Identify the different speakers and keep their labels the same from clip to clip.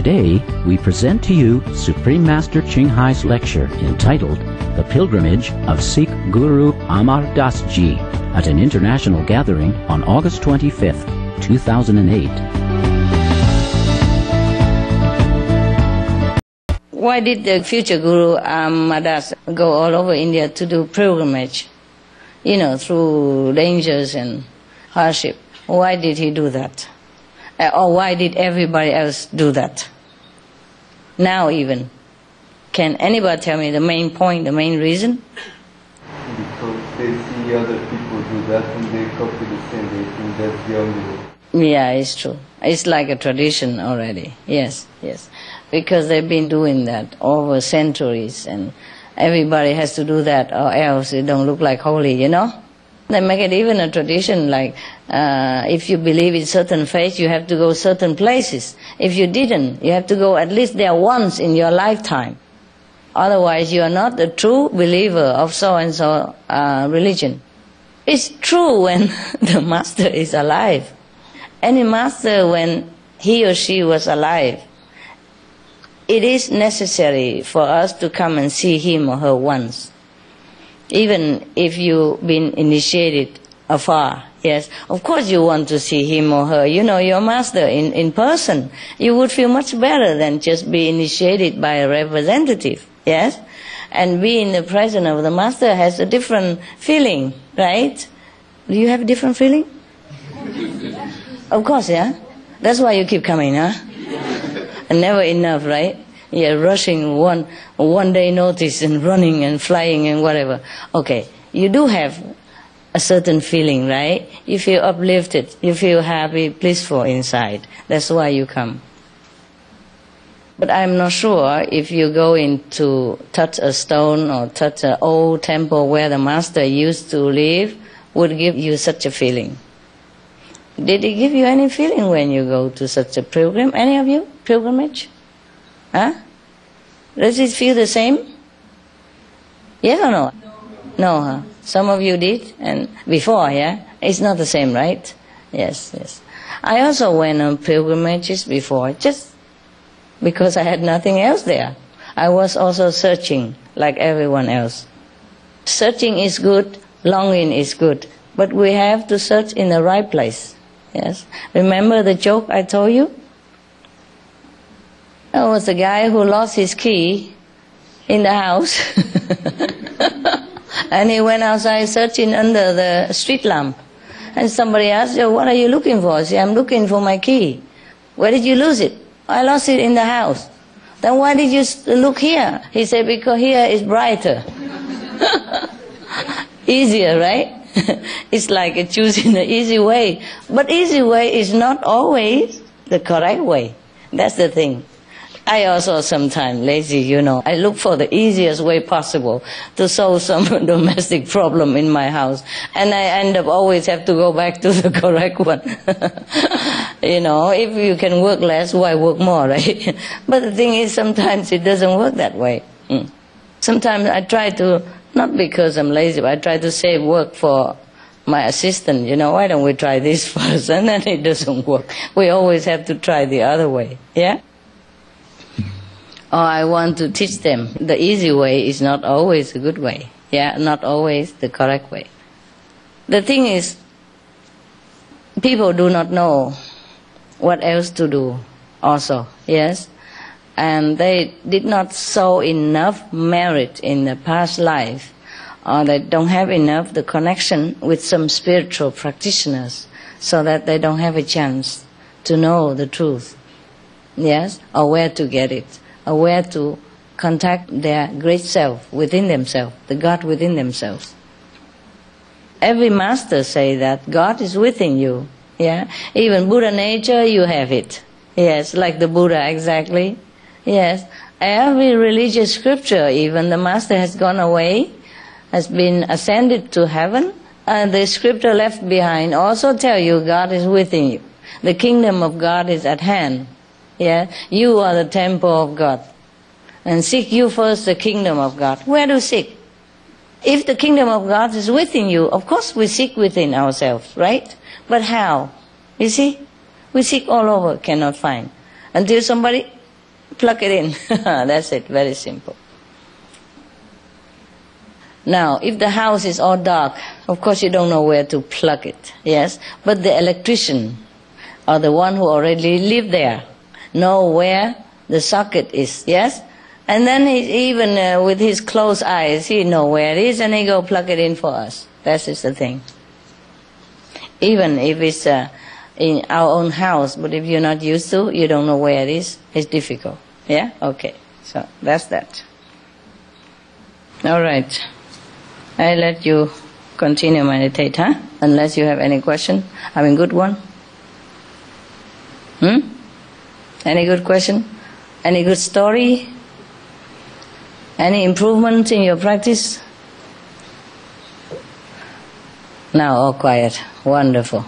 Speaker 1: Today, we present to you Supreme Master Ching Hai's lecture entitled The Pilgrimage of Sikh Guru Amar Das Ji at an international gathering on August 25th, 2008.
Speaker 2: Why did the future Guru Amar Das go all over India to do pilgrimage? Through dangers and hardship. Why did he do that? Or why did everybody else do that? Now even. Can anybody tell me the main point, the main reason?
Speaker 3: Because they see other people do that and they copy the same. They think that's the only way.
Speaker 2: Yeah, it's true. It's like a tradition already. Yes. Because they've been doing that over centuries and everybody has to do that or else it don't look like holy, They make it even a tradition, like if you believe in certain faith, you have to go certain places. If you didn't, you have to go at least there once in your lifetime. Otherwise, you are not a true believer of so-and-so religion. It's true when the master is alive. Any master, when he or she was alive, it is necessary for us to come and see him or her once. Even if you've been initiated afar, yes, of course you want to see him or her, your master in person. You would feel much better than just be initiated by a representative, yes? And be in the presence of the master has a different feeling, right? Do you have a different feeling? Of course, yeah? That's why you keep coming, huh? And never enough, right? You're rushing one day notice and running and flying and whatever. Okay, you do have a certain feeling, right? You feel uplifted, you feel happy, blissful inside. That's why you come. But I'm not sure if you go in to touch a stone or touch an old temple where the master used to live would give you such a feeling. Did it give you any feeling when you go to such a pilgrim? Any of you? Pilgrimage? Huh? Does it feel the same? Yes or no? No, huh? Some of you did, and before, yeah? It's not the same, right? Yes. I also went on pilgrimages before, just because I had nothing else there. I was also searching, like everyone else. Searching is good, longing is good, but we have to search in the right place, yes? Remember the joke I told you? There was a guy who lost his key in the house and he went outside searching under the street lamp. And somebody asked, what are you looking for? He said, I'm looking for my key. Where did you lose it? I lost it in the house. Then why did you look here? He said, because here is brighter. Easier, right? It's like choosing the easy way. But easy way is not always the correct way. That's the thing. I also sometimes lazy, I look for the easiest way possible to solve some domestic problem in my house. And I end up always have to go back to the correct one. If you can work less, why work more, right? But the thing is, sometimes it doesn't work that way. Sometimes I try to, not because I'm lazy, but I try to save work for my assistant. Why don't we try this first? And then it doesn't work. We always have to try the other way, yeah? Or I want to teach them the easy way is not always a good way. Yeah, not always the correct way. The thing is, people do not know what else to do also, yes? And they did not sow enough merit in the past life, or they don't have enough the connection with some spiritual practitioners, so that they don't have a chance to know the truth, yes? Or where to get it. Or where to contact their great self within themselves, the God within themselves. Every master say that God is within you. Yeah, even Buddha nature, you have it. Yes, like the Buddha exactly. Yes, every religious scripture, even the master has gone away, has been ascended to heaven, and the scripture left behind also tell you God is within you. The kingdom of God is at hand. Yeah, you are the temple of God. And seek you first the kingdom of God. Where to seek? If the kingdom of God is within you, of course we seek within ourselves, right? But how? You see? We seek all over, cannot find. Until somebody plug it in. That's it, very simple. Now, if the house is all dark, of course you don't know where to plug it, yes? But the electrician, or the one who already lived there, know where the socket is, yes? And then even with his closed eyes, he know where it is, and he go plug it in for us. That is the thing. Even if it's in our own house, but if you're not used to, you don't know where it is, it's difficult. Yeah? Okay. So, that's that. All right. I let you continue meditate, huh? Unless you have any question. I mean, good one? Any good question? Any good story? Any improvement in your practice? Now all quiet. Wonderful.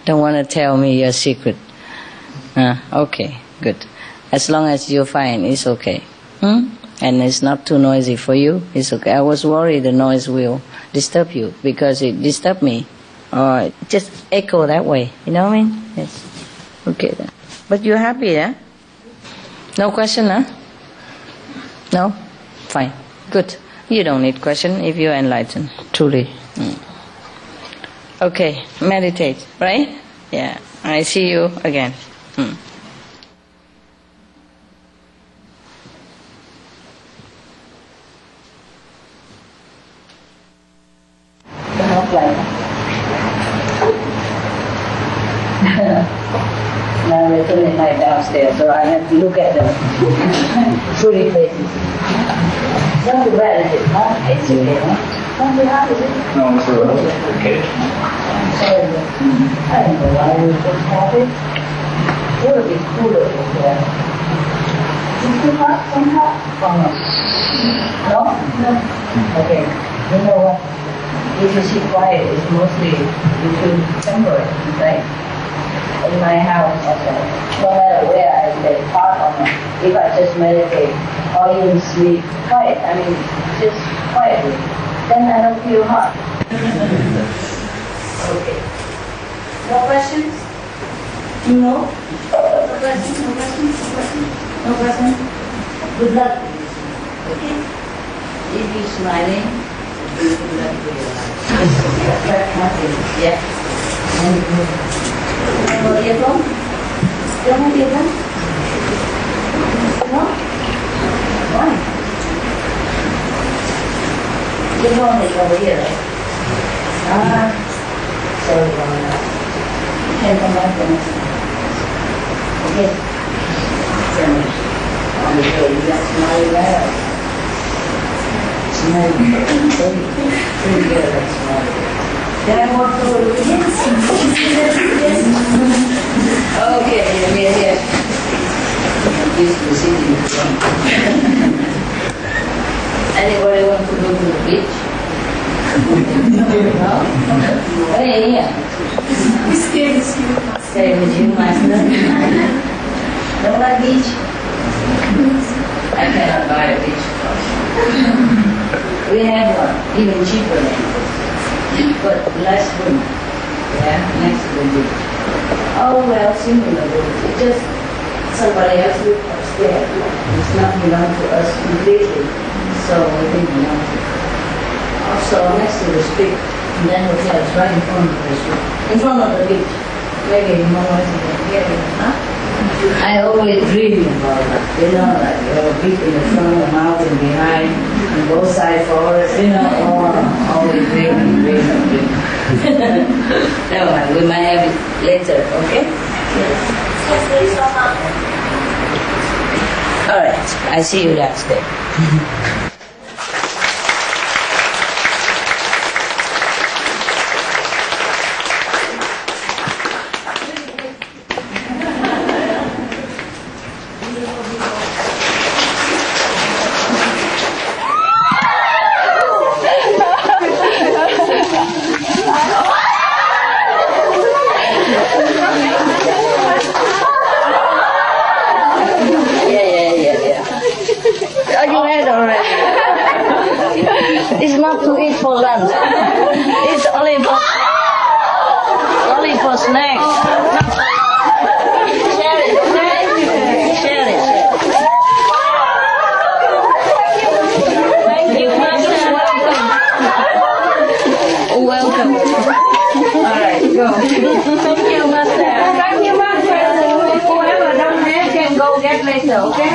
Speaker 2: Don't want to tell me your secret. Okay, good. As long as you're fine, it's okay. And it's not too noisy for you, it's okay. I was worried the noise will disturb you because it disturbed me. Or just echo that way, you know what I mean? Yes. Okay then. But you're happy, yeah? No question, huh? No? Fine. Good. You don't need question if you're enlightened, truly. Okay, meditate, right? Yeah. I see you again. Now we're turning light downstairs, so I have to look at them. Pretty faces. Not too bad, is it? Huh? It's okay, huh? Not too hard, is it?
Speaker 4: No, it's okay.
Speaker 2: Sorry, I don't know why we put coffee. It would be cooler over there. Is it too hot somehow? Or no? No? No? Okay. You know what? If you see quiet, it's mostly you feel temporary, right? In my house also, no matter where I stay, hot or not, if I just meditate or even sleep quiet, I mean just quietly, then I don't feel hot. Okay. No questions? No? No questions? No questions? No questions? No questions? Good luck. Okay. If you're smiling, good luck for your life. That's nothing. Yeah. Mau dia dong? Jangan dia dong? No? Why? You know it's over here, right? Sorry about that. You can come back the next time. Okay? Okay, you got smiley right? Smiley. Pretty good, that smiley. Can I walk over with you? Yes. Okay, here. Used to sitting in front. Anybody want to go to the beach? No? Hey, here. Stay with you, master. Don't like beach? I cannot buy a beach house. We have one, even cheaper than this. But less room, yeah, next to the beach. Oh well, similar rooms. It's just somebody else lives upstairs. It's not belong to us completely, so we didn't belong to it. Also next to the street, and then hotel is right in front of the street, in front of the beach. Maybe more resident here, huh? I always dream about that, you know, like a beach in the front, a mountain behind, and both sides forest, you know, always dreaming. Never mind, we might have it later, okay? Yes. Alright, I see you downstairs. You had already. later, okay?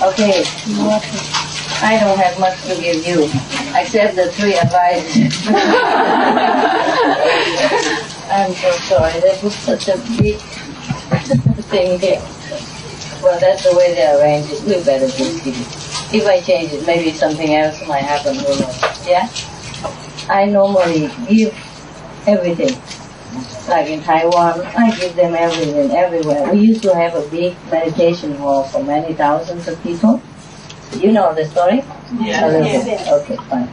Speaker 2: Okay. I don't have much to give you, except the 3 advices. I'm so sorry. They put such a big thing here. Well, that's the way they arrange it. We better just keep it. If I change it, maybe something else might happen. Who knows? Yeah? I normally give everything. Like in Taiwan, I give them everything, everywhere. We used to have a big meditation hall for many thousands of people. You know the story?
Speaker 4: Yeah.
Speaker 2: A little bit. Okay, fine.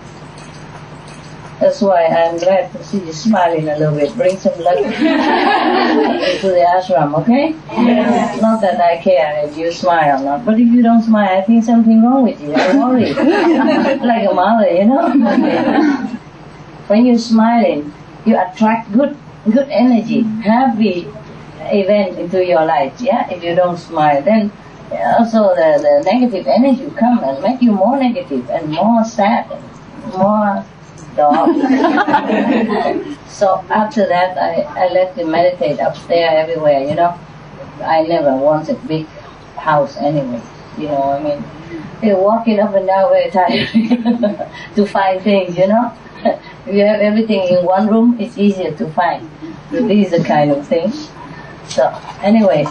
Speaker 2: That's why I'm glad to see you smiling a little bit. Bring some luck into the ashram, okay?
Speaker 4: Yeah.
Speaker 2: Not that I care if you smile or not, but if you don't smile, I think something wrong with you. I'm worried. Like a mother, you know? When you're smiling, you attract good energy, happy event into your life, yeah? If you don't smile, then also the negative energy will come and make you more negative and more sad and more dog. So after that, I let them meditate upstairs everywhere, you know. I never wanted big house anyway, you know what I mean. They're walking up and down very tired to find things, you know. If you have everything in one room, it's easier to find. These are kind of things. So anyway,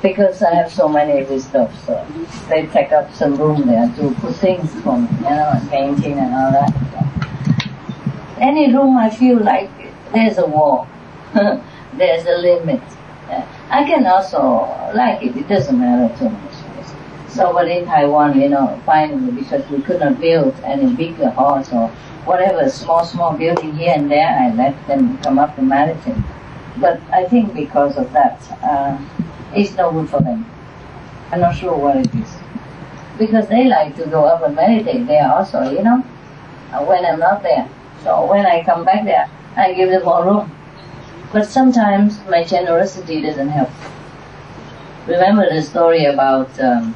Speaker 2: because I have so many of these stuff, so they take up some room there to put things for me, you know, and painting and all that. So any room I feel like there's a wall, there's a limit. I can also like it doesn't matter too much. So but in Taiwan, you know, finally, because we could not build any bigger halls or whatever, small building here and there, I let them come up and meditate. But I think because of that, it's no good for them. I'm not sure what it is. Because they like to go up and meditate there also, you know, when I'm not there. So when I come back there, I give them more room. But sometimes my generosity doesn't help. Remember the story about the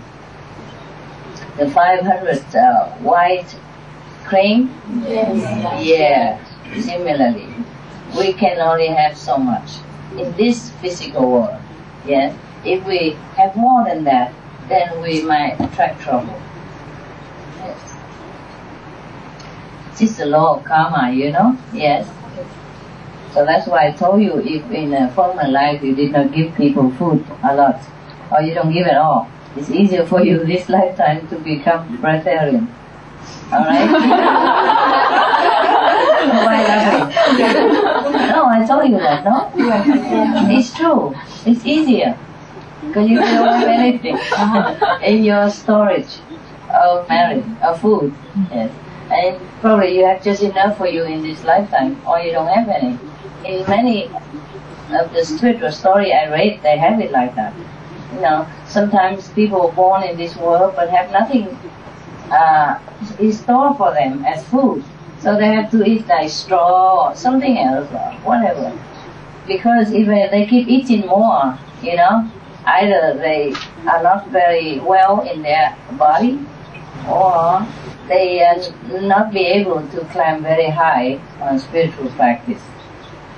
Speaker 2: 500 white crane?
Speaker 4: Yes.
Speaker 2: Yeah, similarly. We can only have so much in this physical world. Yes. If we have more than that, then we might attract trouble. Yes. It's the law of karma, you know? Yes. So that's why I told you, if in a former life you did not give people food a lot, or you don't give at all, it's easier for you this lifetime to become breatharian. Alright? Why laughing? No, I told you that, no? It's true. It's easier. Because you don't have anything in your storage of marriage, of food. Yes. And probably you have just enough for you in this lifetime, or you don't have any. In many of the spiritual story I read, they have it like that. You know, sometimes people are born in this world but have nothing in store for them as food. So they have to eat like straw or something else or whatever. Because if they keep eating more, you know, either they are not very well in their body, or they not be able to climb very high on spiritual practice.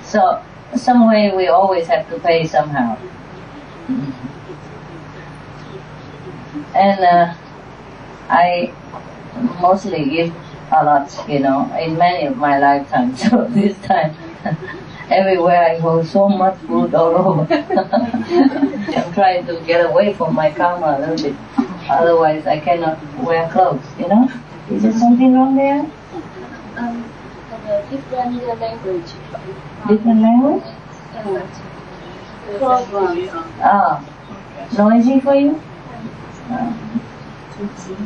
Speaker 2: So some way we always have to pay somehow. And I mostly give a lot, you know, in many of my lifetimes. So this time, everywhere I go, so much food all over. I'm trying to get away from my karma a little bit. Otherwise, I cannot wear clothes, you know. Is there something wrong there?
Speaker 4: Different language.
Speaker 2: Different language?
Speaker 4: Program.
Speaker 2: Ah, noisy for you?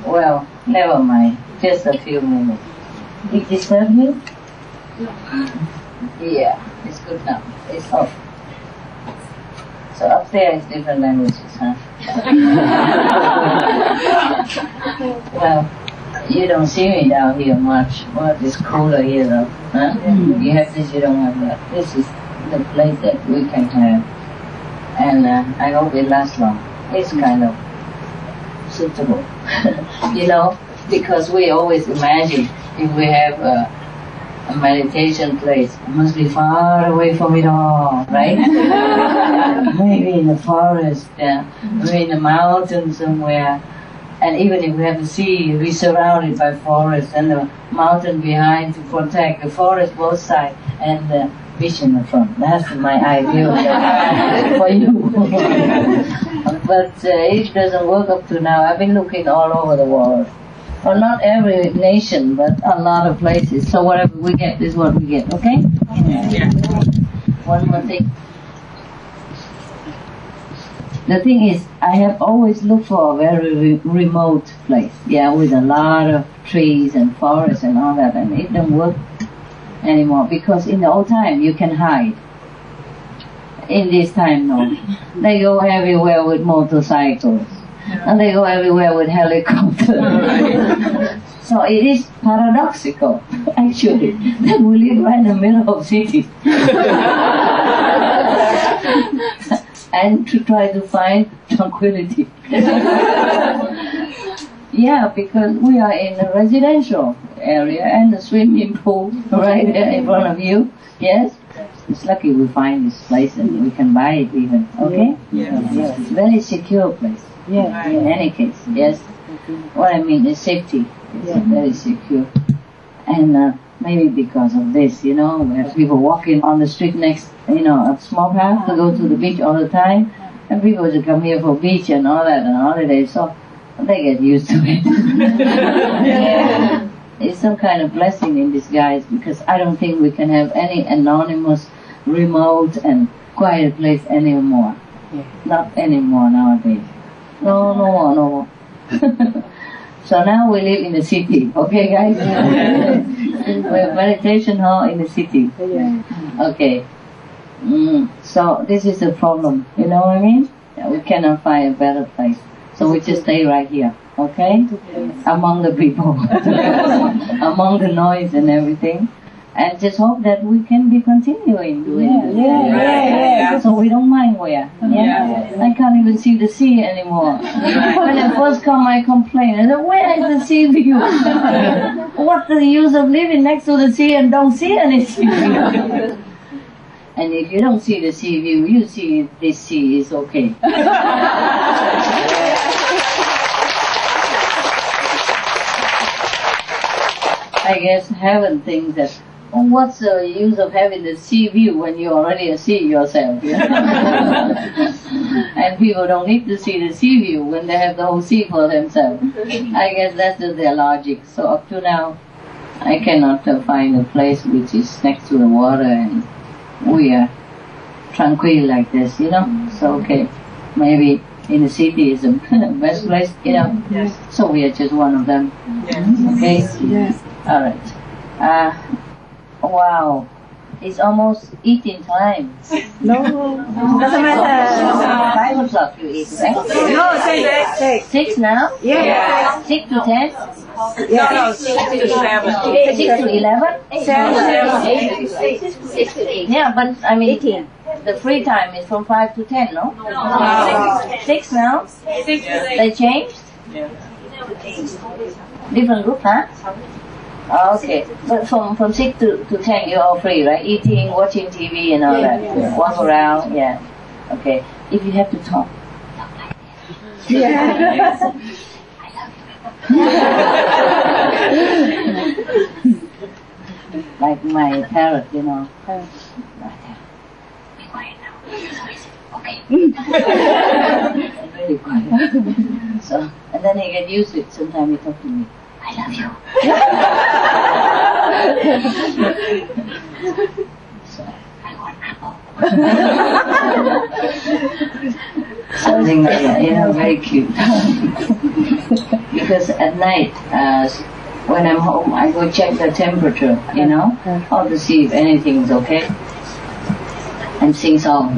Speaker 2: Well, never mind. Just a few minutes. It disturb you? Yeah, it's good now. It's off. So upstairs is different languages, huh? Well, you don't see me down here much. Well, it's cooler here though. Huh? You have this, you don't have that. This is the place that we can have. And I hope it lasts long. It's kind of suitable. You know, because we always imagine if we have a meditation place, it must be far away from it all, right? Maybe in the forest, maybe in the mountains somewhere. And even if we have the sea, we're surrounded by forests and the mountain behind to protect the forest both sides and the beach in the front. That's my ideal for you. But it doesn't work up to now. I've been looking all over the world. Well, not every nation, but a lot of places. So whatever we get is what we get, okay? Yeah. One more thing. The thing is, I have always looked for a very remote place, with a lot of trees and forests and all that, and it don't work anymore, because in the old time you can hide. In this time, no. They go everywhere with motorcycles, and they go everywhere with helicopters. So it is paradoxical, actually, that we live right in the middle of cities. And to try to find tranquility. Because we are in a residential area and the swimming pool right there in front of you. Yes? It's lucky we find this place and we can buy it even. Okay? It's a very secure place. In any case, yes. What I mean is safety. It's very secure. And maybe because of this, we have people walking on the street next, a small path to go to the beach all the time. And people just come here for beach and all that and holidays, so they get used to it. It's some kind of blessing in disguise, because I don't think we can have any anonymous, remote and quiet place anymore. Not anymore nowadays. No more. So now we live in the city, okay guys? We have meditation hall in the city. Okay. So this is the problem, you know what I mean? We cannot find a better place. So we just stay right here, okay? Among the people, among the noise and everything. And just hope that we can be continuing doing this. So we don't mind where. I can't even see the sea anymore. When I first come, I complain. I said, where is the sea view? What's the use of living next to the sea and don't see any sea view? And if you don't see the sea view, you see this sea is okay. I guess heaven thinks that, what's the use of having the sea view when you already see yourself? And people don't need to see the sea view when they have the whole sea for themselves. I guess that's just their logic. So up to now, I cannot find a place which is next to the water and we are tranquil like this, So okay, maybe in the city is the best place, So we are just one of them. Okay? All right. Wow. It's almost eating time.
Speaker 5: No. Doesn't matter.
Speaker 2: 5 o'clock you eat, right?
Speaker 5: No, 6.
Speaker 2: 6 now? 6 to 10?
Speaker 5: No, 6 to 7.
Speaker 2: 6 to 11?
Speaker 5: 6 to 8.
Speaker 2: Yeah, but I mean, the free time is from 5 to 10, no? 6 now?
Speaker 5: 6 to 8.
Speaker 2: They changed? Different group, huh? Okay, but from 6 to 10 you're all free, right? Eating, watching TV and all that. Walk around, Okay, if you have to talk like this. Like my parrot, Right there. Be quiet now. Okay. Really quiet. So, and then he get used to it. Sometimes he talk to me. I love you. So, I want apple. Something like that, very cute. Because at night, when I'm home, I go check the temperature, how to see if anything is okay. And sing song,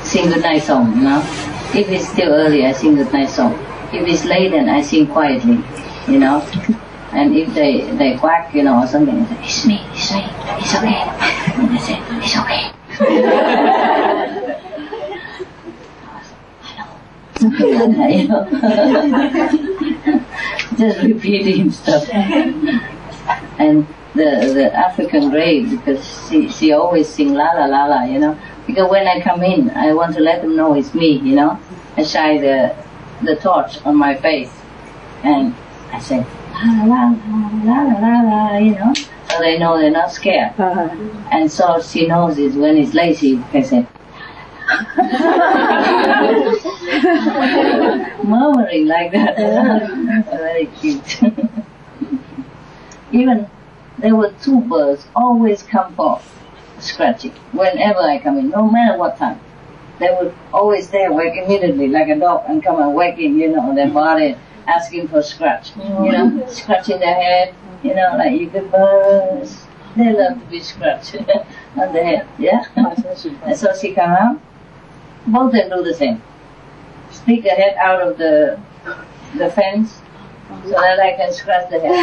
Speaker 2: Sing good night song, If it's still early, I sing good night song. If it's late, then I sing quietly, And if they quack, or something, I say, it's me, it's okay. And I say, it's okay. Hello. You know? Just repeating stuff. And the African race, because she always sing la la la la, you know. Because when I come in, I want to let them know it's me, you know. I shine the torch on my face, and I say la la la la la la, you know. So they know they're not scared. And so she knows is when it's lazy, I say murmuring like that. Very cute. Even there were two birds always come for scratching whenever I come in, no matter what time. They would always there wake immediately like a dog and come and whacking, you know, their body, asking for scratch, you know, scratching their head, you know, like you good birds. They love to be scratched on the head, yeah. And so she come out. Both of them do the same. Stick the head out of the fence so that I can scratch the head.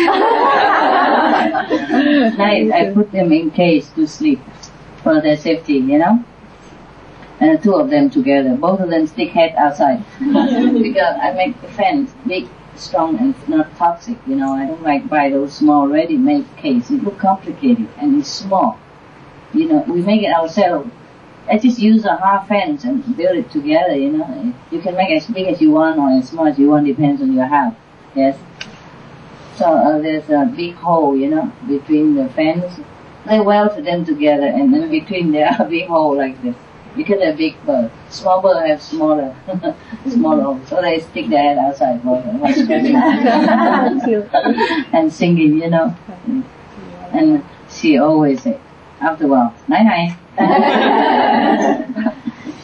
Speaker 2: Night I put them in cage to sleep for their safety, you know. And two of them together, both of them stick head outside. Because I make the fence big, strong, and not toxic, you know. I don't like buy those small ready-made cages. It looks complicated and it's small. You know, we make it ourselves. I just use a half fence and build it together, you know. You can make as big as you want or as small as you want, depends on your house. Yes. So there's a big hole, you know, between the fence. They weld them together, and then between there a big hole like this. Because they're big birds. Small birds have smaller holes. So they stick their head outside for scratching. And singing, you know. And she always say, after a while, night.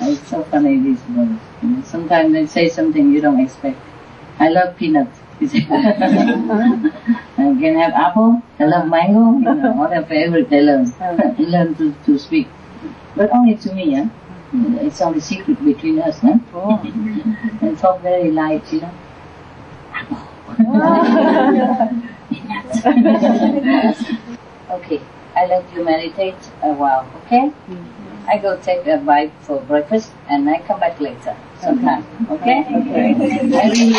Speaker 2: It's so funny, these birds. You know, sometimes they say something you don't expect. I love peanuts. I can have apple. I love mango. You know, all their favorite they learn. They learn to speak, but only to me. Yeah, it's only secret between us. Huh? And talk very light, you know. Apple. Peanuts. Okay, I let you meditate a while. Okay. I go take a bite for breakfast and I come back later sometime. Okay? I really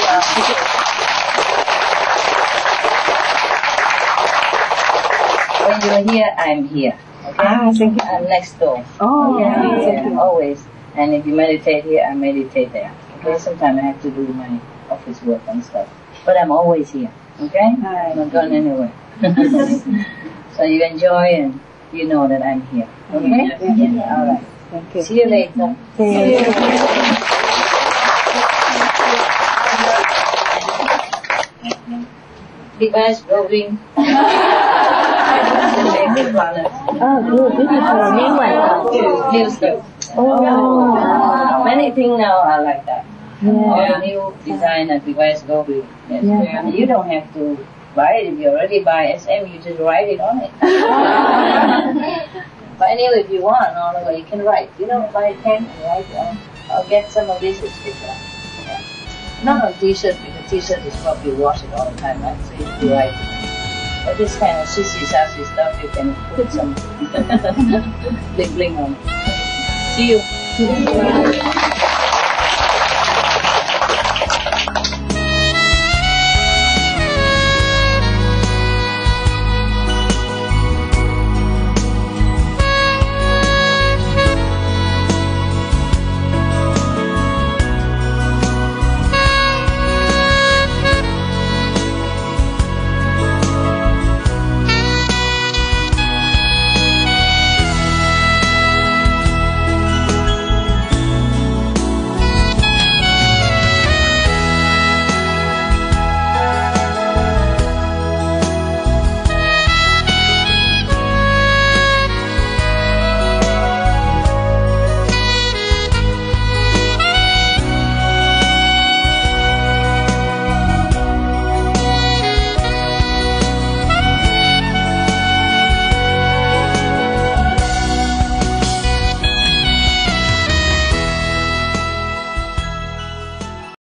Speaker 2: when you're here, I'm here. Okay? I'm next door.
Speaker 5: Oh,
Speaker 2: okay? Yeah, always. And if you meditate here, I meditate there. Okay? Sometimes I have to do my office work and stuff. But I'm always here. Okay? I'm not going anywhere. So you enjoy and you know that I'm here. Okay? Yeah. All right.
Speaker 5: Thank you.
Speaker 2: See you later.
Speaker 5: See you.
Speaker 2: Big eyes going.
Speaker 5: Oh, good. This is for new one.
Speaker 2: New stuff.
Speaker 5: Oh.
Speaker 2: Many things now are like that.
Speaker 5: Yeah.
Speaker 2: All new design and device go with. Yes.
Speaker 5: Yeah.
Speaker 2: You don't have to buy it. If you already buy SM, you just write it on it. But anyway, if you want, all the way you can write. You know, buy a pen and write it on. I'll get some of this sticker. Yeah. Not on t-shirt, because t-shirt is probably wash it all the time, right? So if you write, but this kind of sissy-sassy stuff, you can put some bling-bling on it. See you.